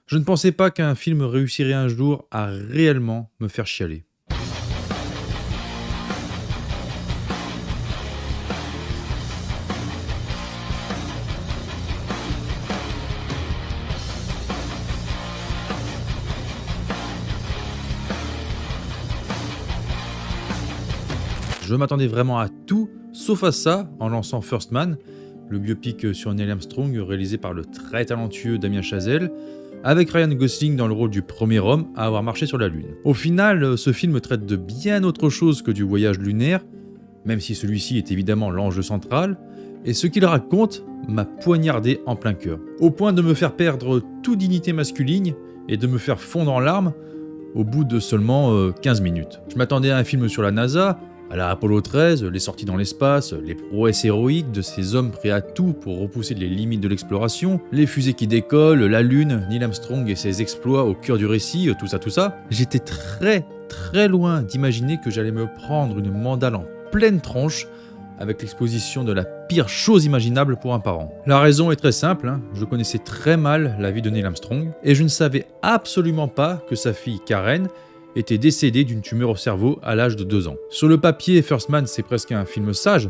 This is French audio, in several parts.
Je ne pensais pas qu'un film réussirait un jour à réellement me faire chialer. Je m'attendais vraiment à tout, sauf à ça, en lançant First Man, le biopic sur Neil Armstrong réalisé par le très talentueux Damien Chazelle, avec Ryan Gosling dans le rôle du premier homme à avoir marché sur la Lune. Au final, ce film traite de bien autre chose que du voyage lunaire, même si celui-ci est évidemment l'enjeu central, et ce qu'il raconte m'a poignardé en plein cœur, au point de me faire perdre toute dignité masculine et de me faire fondre en larmes au bout de seulement 15 minutes. Je m'attendais à un film sur la NASA, à la Apollo 13, les sorties dans l'espace, les prouesses héroïques de ces hommes prêts à tout pour repousser les limites de l'exploration, les fusées qui décollent, la Lune, Neil Armstrong et ses exploits au cœur du récit, tout ça. J'étais très loin d'imaginer que j'allais me prendre une mandale en pleine tronche avec l'exposition de la pire chose imaginable pour un parent. La raison est très simple, je connaissais très mal la vie de Neil Armstrong et je ne savais absolument pas que sa fille Karen était décédé d'une tumeur au cerveau à l'âge de 2 ans. Sur le papier, First Man, c'est presque un film sage.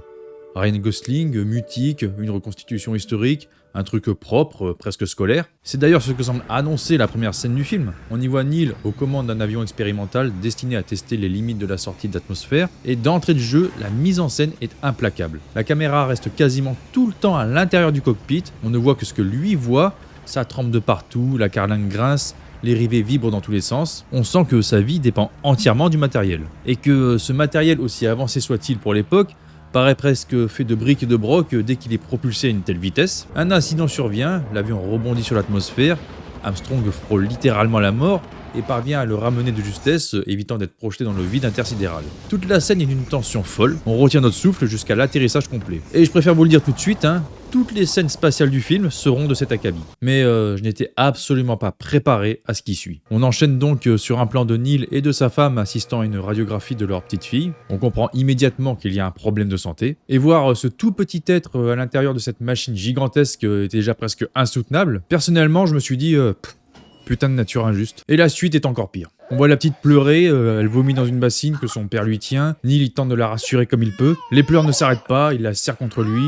Ryan Gosling, mutique, une reconstitution historique, un truc propre, presque scolaire. C'est d'ailleurs ce que semble annoncer la première scène du film. On y voit Neil aux commandes d'un avion expérimental destiné à tester les limites de la sortie d'atmosphère, et d'entrée de jeu, la mise en scène est implacable. La caméra reste quasiment tout le temps à l'intérieur du cockpit, on ne voit que ce que lui voit, ça trempe de partout, la carlingue grince, les rivets vibrent dans tous les sens, on sent que sa vie dépend entièrement du matériel. Et que ce matériel, aussi avancé soit-il pour l'époque, paraît presque fait de briques et de broc dès qu'il est propulsé à une telle vitesse. Un incident survient, l'avion rebondit sur l'atmosphère, Armstrong frôle littéralement la mort et parvient à le ramener de justesse, évitant d'être projeté dans le vide intersidéral. Toute la scène est d'une tension folle, on retient notre souffle jusqu'à l'atterrissage complet. Et je préfère vous le dire tout de suite, toutes les scènes spatiales du film seront de cet acabit. Mais je n'étais absolument pas préparé à ce qui suit. On enchaîne donc sur un plan de Neil et de sa femme assistant à une radiographie de leur petite fille. On comprend immédiatement qu'il y a un problème de santé. Et voir ce tout petit être à l'intérieur de cette machine gigantesque est déjà presque insoutenable. Personnellement, je me suis dit... putain de nature injuste. Et la suite est encore pire. On voit la petite pleurer, elle vomit dans une bassine que son père lui tient. Neil il tente de la rassurer comme il peut. Les pleurs ne s'arrêtent pas, il la serre contre lui.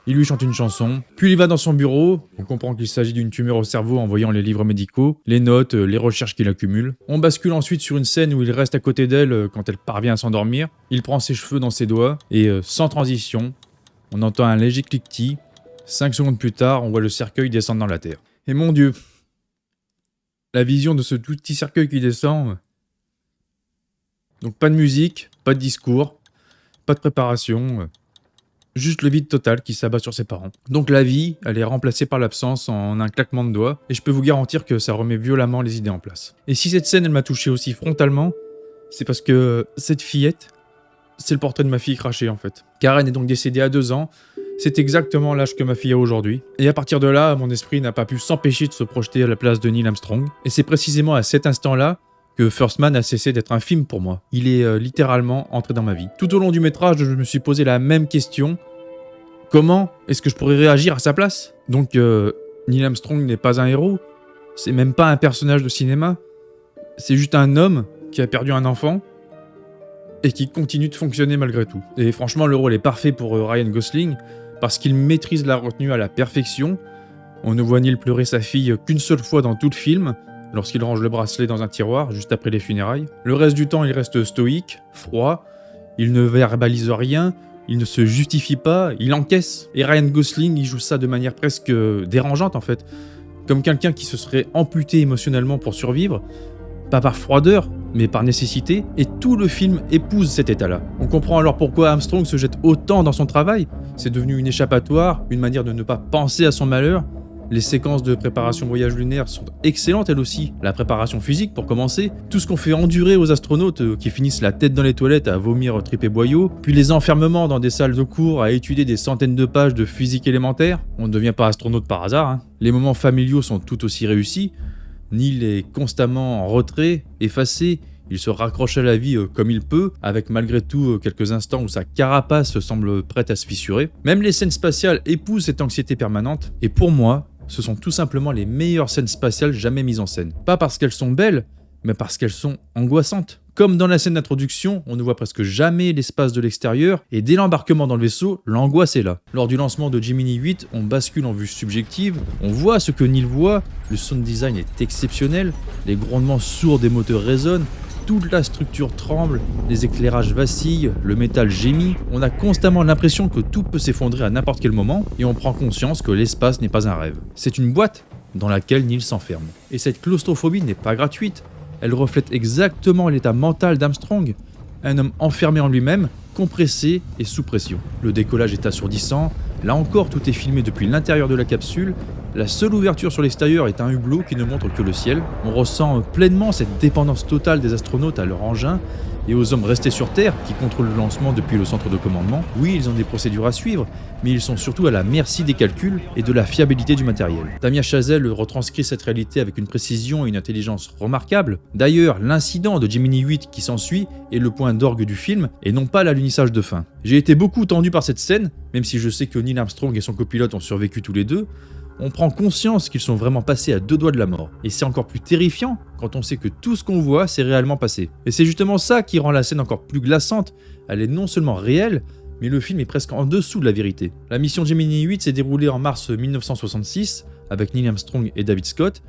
Il lui chante une chanson. Puis il va dans son bureau. On comprend qu'il s'agit d'une tumeur au cerveau en voyant les livres médicaux, les notes, les recherches qu'il accumule. On bascule ensuite sur une scène où il reste à côté d'elle quand elle parvient à s'endormir. Il prend ses cheveux dans ses doigts et sans transition, on entend un léger cliquetis. 5 secondes plus tard, on voit le cercueil descendre dans la terre. Et mon Dieu, la vision de ce tout petit cercueil qui descend. Donc pas de musique, pas de discours, pas de préparation, juste le vide total qui s'abat sur ses parents. Donc la vie, elle est remplacée par l'absence en un claquement de doigts, et je peux vous garantir que ça remet violemment les idées en place. Et si cette scène elle m'a touché aussi frontalement, c'est parce que cette fillette, c'est le portrait de ma fille crachée en fait. Karen est donc décédée à 2 ans, c'est exactement l'âge que ma fille a aujourd'hui. Et à partir de là, mon esprit n'a pas pu s'empêcher de se projeter à la place de Neil Armstrong. Et c'est précisément à cet instant-là que First Man a cessé d'être un film pour moi. Il est littéralement entré dans ma vie. Tout au long du métrage, je me suis posé la même question. Comment est-ce que je pourrais réagir à sa place ? Donc, Neil Armstrong n'est pas un héros. C'est même pas un personnage de cinéma. C'est juste un homme qui a perdu un enfant et qui continue de fonctionner malgré tout. Et franchement, le rôle est parfait pour Ryan Gosling, parce qu'il maîtrise la retenue à la perfection. On ne voit Neil pleurer sa fille qu'une seule fois dans tout le film, lorsqu'il range le bracelet dans un tiroir, juste après les funérailles. Le reste du temps, il reste stoïque, froid, il ne verbalise rien, il ne se justifie pas, il encaisse. Et Ryan Gosling, il joue ça de manière presque dérangeante en fait, comme quelqu'un qui se serait amputé émotionnellement pour survivre, pas par froideur, mais par nécessité, et tout le film épouse cet état-là. On comprend alors pourquoi Armstrong se jette autant dans son travail, c'est devenu une échappatoire, une manière de ne pas penser à son malheur. Les séquences de préparation voyage lunaire sont excellentes elles aussi, la préparation physique pour commencer, tout ce qu'on fait endurer aux astronautes qui finissent la tête dans les toilettes à vomir tripes et boyaux, puis les enfermements dans des salles de cours à étudier des centaines de pages de physique élémentaire. On ne devient pas astronaute par hasard, Les moments familiaux sont tout aussi réussis. Neil est constamment en retrait, effacé, il se raccroche à la vie comme il peut, avec malgré tout quelques instants où sa carapace semble prête à se fissurer. Même les scènes spatiales épousent cette anxiété permanente, et pour moi, ce sont tout simplement les meilleures scènes spatiales jamais mises en scène. Pas parce qu'elles sont belles, mais parce qu'elles sont angoissantes. Comme dans la scène d'introduction, on ne voit presque jamais l'espace de l'extérieur, et dès l'embarquement dans le vaisseau, l'angoisse est là. Lors du lancement de Gemini 8, on bascule en vue subjective, on voit ce que Neil voit, le sound design est exceptionnel, les grondements sourds des moteurs résonnent, toute la structure tremble, les éclairages vacillent, le métal gémit, on a constamment l'impression que tout peut s'effondrer à n'importe quel moment, et on prend conscience que l'espace n'est pas un rêve. C'est une boîte dans laquelle Neil s'enferme. Et cette claustrophobie n'est pas gratuite. Elle reflète exactement l'état mental d'Armstrong, un homme enfermé en lui-même, compressé et sous pression. Le décollage est assourdissant, là encore tout est filmé depuis l'intérieur de la capsule, la seule ouverture sur l'extérieur est un hublot qui ne montre que le ciel. On ressent pleinement cette dépendance totale des astronautes à leur engin et aux hommes restés sur Terre qui contrôlent le lancement depuis le centre de commandement. Oui, ils ont des procédures à suivre, mais ils sont surtout à la merci des calculs et de la fiabilité du matériel. Damien Chazelle retranscrit cette réalité avec une précision et une intelligence remarquables. D'ailleurs, l'incident de Gemini 8 qui s'ensuit est le point d'orgue du film et non pas l'alunissage de fin. J'ai été beaucoup tendu par cette scène, même si je sais que Neil Armstrong et son copilote ont survécu tous les deux. On prend conscience qu'ils sont vraiment passés à 2 doigts de la mort. Et c'est encore plus terrifiant quand on sait que tout ce qu'on voit s'est réellement passé. Et c'est justement ça qui rend la scène encore plus glaçante. Elle est non seulement réelle, mais le film est presque en dessous de la vérité. La mission Gemini 8 s'est déroulée en mars 1966 avec Neil Armstrong et David Scott.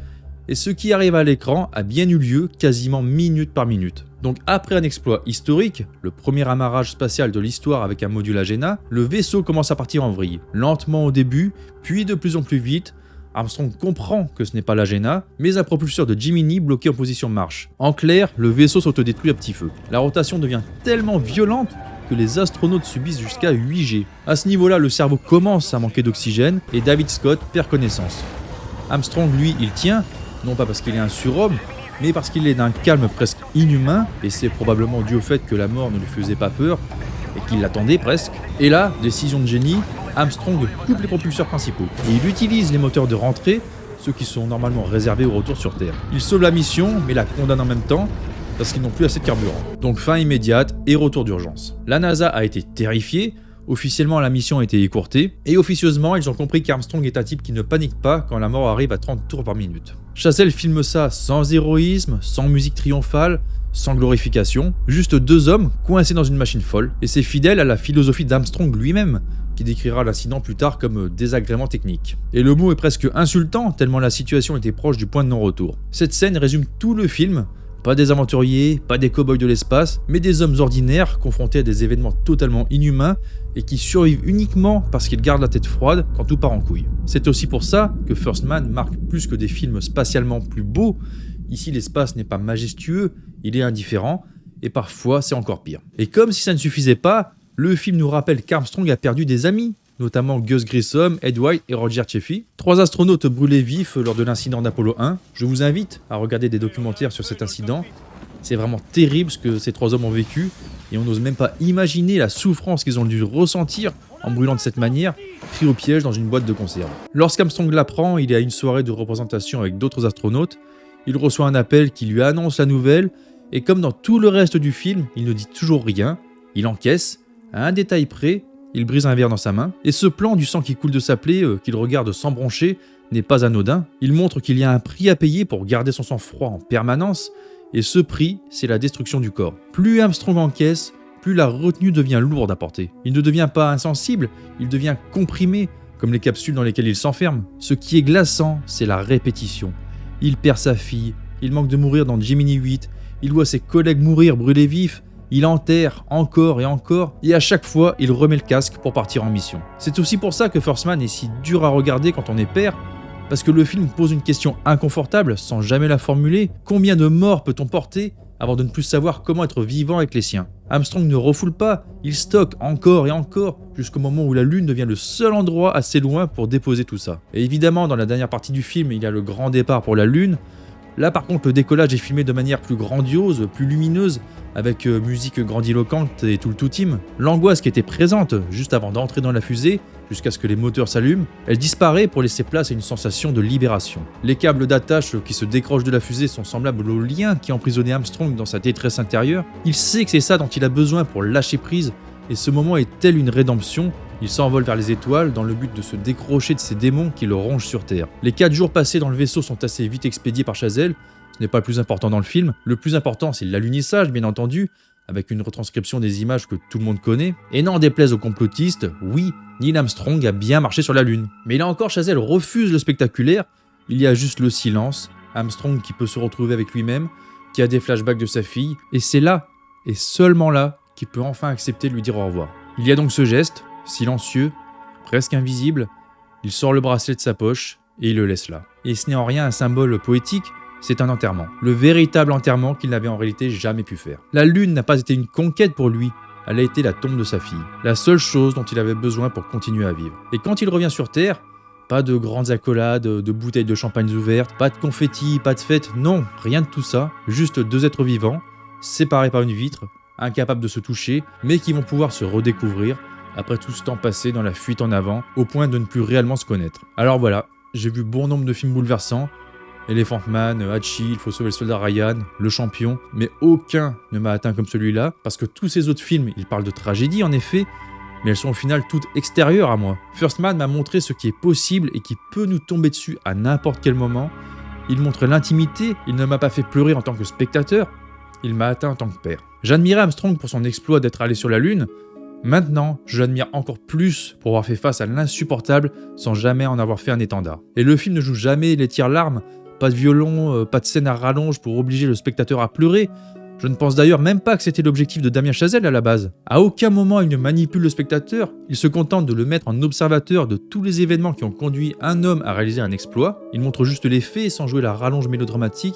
Et ce qui arrive à l'écran a bien eu lieu quasiment minute par minute. Donc après un exploit historique, le premier amarrage spatial de l'histoire avec un module Agena, le vaisseau commence à partir en vrille. Lentement au début, puis de plus en plus vite, Armstrong comprend que ce n'est pas l'Agena, mais un propulseur de Gemini bloqué en position marche. En clair, le vaisseau s'autodétruit à petit feu. La rotation devient tellement violente que les astronautes subissent jusqu'à 8G. À ce niveau-là, le cerveau commence à manquer d'oxygène et David Scott perd connaissance. Armstrong, lui, il tient, non pas parce qu'il est un surhomme, mais parce qu'il est d'un calme presque inhumain, et c'est probablement dû au fait que la mort ne lui faisait pas peur, et qu'il l'attendait presque. Et là, décision de génie, Armstrong coupe les propulseurs principaux, et il utilise les moteurs de rentrée, ceux qui sont normalement réservés au retour sur Terre. Il sauve la mission, mais la condamne en même temps, parce qu'ils n'ont plus assez de carburant. Donc fin immédiate et retour d'urgence. La NASA a été terrifiée. Officiellement, la mission a été écourtée, et officieusement, ils ont compris qu'Armstrong est un type qui ne panique pas quand la mort arrive à 30 tours par minute. Chazelle filme ça sans héroïsme, sans musique triomphale, sans glorification, juste 2 hommes coincés dans une machine folle, et c'est fidèle à la philosophie d'Armstrong lui-même, qui décrira l'incident plus tard comme désagrément technique. Et le mot est presque insultant, tellement la situation était proche du point de non-retour. Cette scène résume tout le film. Pas des aventuriers, pas des cow-boys de l'espace, mais des hommes ordinaires confrontés à des événements totalement inhumains et qui survivent uniquement parce qu'ils gardent la tête froide quand tout part en couille. C'est aussi pour ça que First Man marque plus que des films spatialement plus beaux. Ici, l'espace n'est pas majestueux, il est indifférent, et parfois c'est encore pire. Et comme si ça ne suffisait pas, le film nous rappelle qu'Armstrong a perdu des amis, notamment Gus Grissom, Ed White et Roger Chaffee. 3 astronautes brûlés vifs lors de l'incident d'Apollo 1. Je vous invite à regarder des documentaires sur cet incident. C'est vraiment terrible ce que ces 3 hommes ont vécu, et on n'ose même pas imaginer la souffrance qu'ils ont dû ressentir en brûlant de cette manière, pris au piège dans une boîte de conserve. Lorsqu'Armstrong l'apprend, il est à une soirée de représentation avec d'autres astronautes. Il reçoit un appel qui lui annonce la nouvelle, et comme dans tout le reste du film, il ne dit toujours rien. Il encaisse, à un détail près. Il brise un verre dans sa main, et ce plan du sang qui coule de sa plaie, qu'il regarde sans broncher, n'est pas anodin. Il montre qu'il y a un prix à payer pour garder son sang-froid en permanence, et ce prix, c'est la destruction du corps. Plus Armstrong encaisse, plus la retenue devient lourde à porter. Il ne devient pas insensible, il devient comprimé, comme les capsules dans lesquelles il s'enferme. Ce qui est glaçant, c'est la répétition. Il perd sa fille, il manque de mourir dans Gemini 8, il voit ses collègues mourir brûlés vifs, il enterre encore, et à chaque fois, il remet le casque pour partir en mission. C'est aussi pour ça que First Man est si dur à regarder quand on est père, parce que le film pose une question inconfortable sans jamais la formuler. Combien de morts peut-on porter avant de ne plus savoir comment être vivant avec les siens? Armstrong ne refoule pas, il stocke encore et encore, jusqu'au moment où la Lune devient le seul endroit assez loin pour déposer tout ça. Et évidemment, dans la dernière partie du film, il y a le grand départ pour la Lune. Là par contre, le décollage est filmé de manière plus grandiose, plus lumineuse, avec musique grandiloquente et tout le tout-team. L'angoisse qui était présente juste avant d'entrer dans la fusée, jusqu'à ce que les moteurs s'allument, elle disparaît pour laisser place à une sensation de libération. Les câbles d'attache qui se décrochent de la fusée sont semblables aux liens qui emprisonnaient Armstrong dans sa détresse intérieure. Il sait que c'est ça dont il a besoin pour lâcher prise, et ce moment est tel une rédemption, Il s'envole vers les étoiles dans le but de se décrocher de ces démons qui le rongent sur Terre. Les 4 jours passés dans le vaisseau sont assez vite expédiés par Chazelle. Ce n'est pas le plus important dans le film. Le plus important, c'est l'alunissage, bien entendu, avec une retranscription des images que tout le monde connaît. Et n'en déplaise aux complotistes, oui, Neil Armstrong a bien marché sur la Lune. Mais là encore, Chazelle refuse le spectaculaire. Il y a juste le silence, Armstrong qui peut se retrouver avec lui-même, qui a des flashbacks de sa fille, et c'est là, et seulement là, qu'il peut enfin accepter de lui dire au revoir. Il y a donc ce geste, silencieux, presque invisible, il sort le bracelet de sa poche, et il le laisse là. Et ce n'est en rien un symbole poétique, c'est un enterrement. Le véritable enterrement qu'il n'avait en réalité jamais pu faire. La Lune n'a pas été une conquête pour lui, elle a été la tombe de sa fille. La seule chose dont il avait besoin pour continuer à vivre. Et quand il revient sur Terre, pas de grandes accolades, de bouteilles de champagne ouvertes, pas de confettis, pas de fêtes, non, rien de tout ça. Juste 2 êtres vivants, séparés par une vitre, incapables de se toucher, mais qui vont pouvoir se redécouvrir après tout ce temps passé dans la fuite en avant, au point de ne plus réellement se connaître. Alors voilà, j'ai vu bon nombre de films bouleversants, Elephant Man, Hachi, Il faut sauver le soldat Ryan, Le Champion, mais aucun ne m'a atteint comme celui-là, parce que tous ces autres films, ils parlent de tragédie en effet, mais elles sont au final toutes extérieures à moi. First Man m'a montré ce qui est possible et qui peut nous tomber dessus à n'importe quel moment. Il montre l'intimité, il ne m'a pas fait pleurer en tant que spectateur, il m'a atteint en tant que père. J'admirais Armstrong pour son exploit d'être allé sur la Lune. Maintenant, je l'admire encore plus pour avoir fait face à l'insupportable sans jamais en avoir fait un étendard. Et le film ne joue jamais les tire-larmes, pas de violon, pas de scène à rallonge pour obliger le spectateur à pleurer. Je ne pense d'ailleurs même pas que c'était l'objectif de Damien Chazelle à la base. À aucun moment il ne manipule le spectateur, il se contente de le mettre en observateur de tous les événements qui ont conduit un homme à réaliser un exploit. Il montre juste les faits sans jouer la rallonge mélodramatique,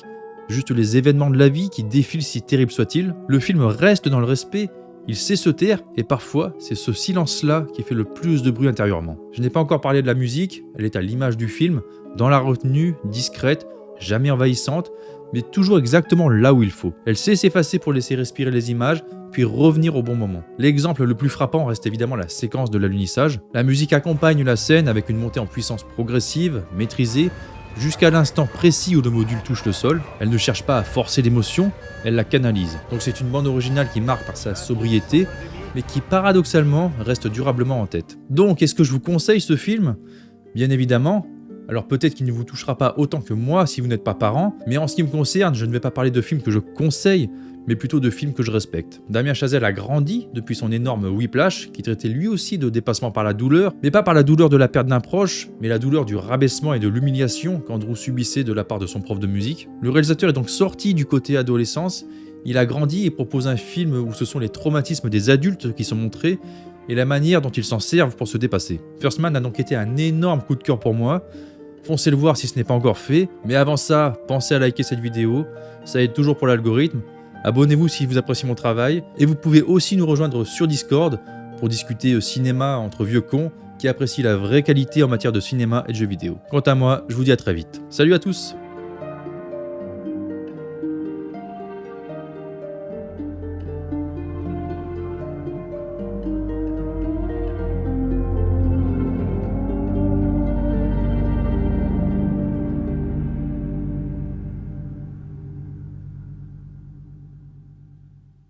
juste les événements de la vie qui défilent si terribles soient-ils. Le film reste dans le respect, il sait se taire et parfois c'est ce silence-là qui fait le plus de bruit intérieurement. Je n'ai pas encore parlé de la musique, elle est à l'image du film, dans la retenue, discrète, jamais envahissante, mais toujours exactement là où il faut. Elle sait s'effacer pour laisser respirer les images, puis revenir au bon moment. L'exemple le plus frappant reste évidemment la séquence de l'alunissage. La musique accompagne la scène avec une montée en puissance progressive, maîtrisée, jusqu'à l'instant précis où le module touche le sol. Elle ne cherche pas à forcer l'émotion, elle la canalise. Donc c'est une bande originale qui marque par sa sobriété, mais qui paradoxalement reste durablement en tête. Donc est-ce que je vous conseille ce film ? Bien évidemment. Alors peut-être qu'il ne vous touchera pas autant que moi si vous n'êtes pas parent, mais en ce qui me concerne, je ne vais pas parler de films que je conseille, mais plutôt de films que je respecte. Damien Chazelle a grandi depuis son énorme Whiplash, qui traitait lui aussi de dépassement par la douleur, mais pas par la douleur de la perte d'un proche, mais la douleur du rabaissement et de l'humiliation qu'Andrew subissait de la part de son prof de musique. Le réalisateur est donc sorti du côté adolescence, il a grandi et propose un film où ce sont les traumatismes des adultes qui sont montrés, et la manière dont ils s'en servent pour se dépasser. First Man a donc été un énorme coup de cœur pour moi. Foncez le voir si ce n'est pas encore fait, mais avant ça, pensez à liker cette vidéo, ça aide toujours pour l'algorithme. Abonnez-vous si vous appréciez mon travail, et vous pouvez aussi nous rejoindre sur Discord pour discuter cinéma entre vieux cons qui apprécient la vraie qualité en matière de cinéma et de jeux vidéo. Quant à moi, je vous dis à très vite. Salut à tous!